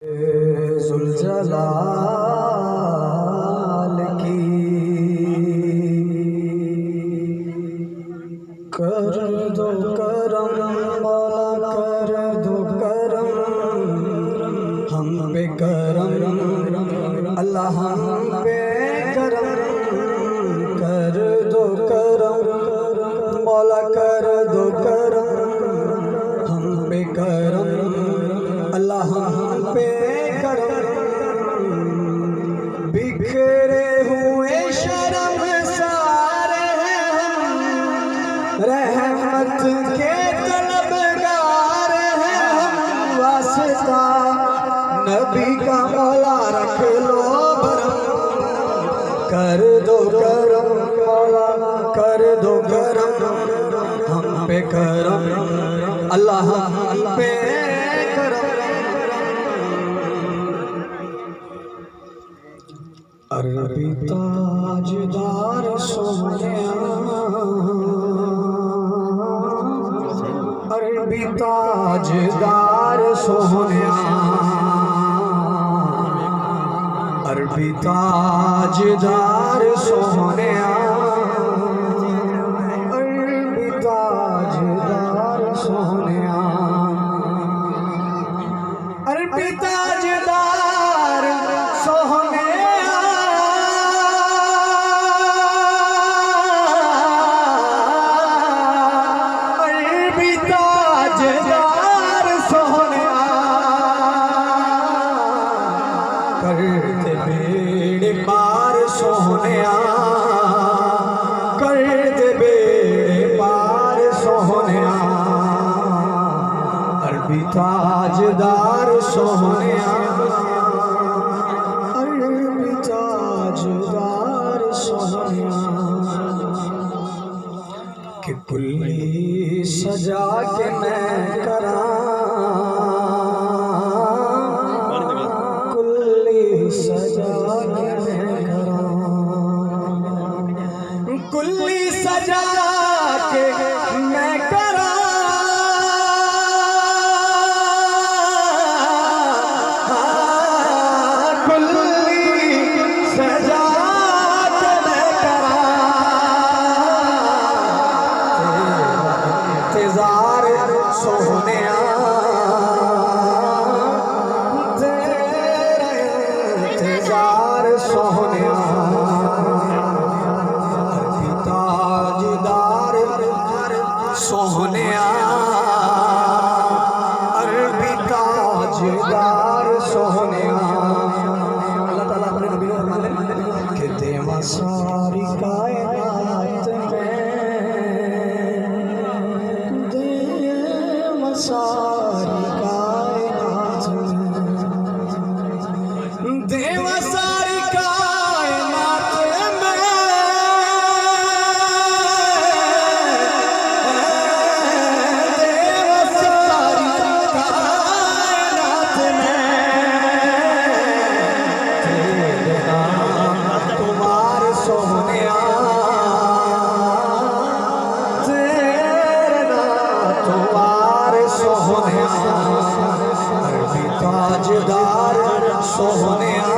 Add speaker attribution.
Speaker 1: जुलजलाल की कर दो करम मौला, कर दो करम हम पे करम अल्लाह, हम पे करम कर दो करम मौला, कर दो करम हम पे करम अल्लाह, हम पे करम। बिखरे हुए शर्म सारे हम रहमत के तलबगार हैं हम, वास्ता नबी का मौला रख लो भरम, कर दो करम मौला, कर दो करम हम पे करम अल्लाह, हम पे करम। अरबी ताजदार सोनिया, अरबी ताजदार सोनिया, अरबी ताजदार सोनिया, अरबी ताजदार सोनिया, अरबी ताजदार सोनिया, करते बेड़े पार सोहनिया, करते बेड़े पार सोहनिया, अरबी ताजदार सोहनिया, अरबी ताजदार सोहनिया। कि कुल्ली सजा के मैं करा, सजा के मैं करां, कुल्ली सजा के मैं करां, कुल्ली सजा के मैं करां, इंतजार सोनिया, सोनिया, अरबी ताजदार सोनिया, अरबी ताजदार सोनिया। अल्लाह ताला अपने नबी को फरमाते हैं कि देवा सारी कायनात में, देवा सारी कायनात में, देवा सारी कायनात में, देवा सारी कायनात में, तेरे नाम तुम्हार सोनिया, तेरे नाम तुम्हार सोनिया, अरबी ताजदार सोनिया,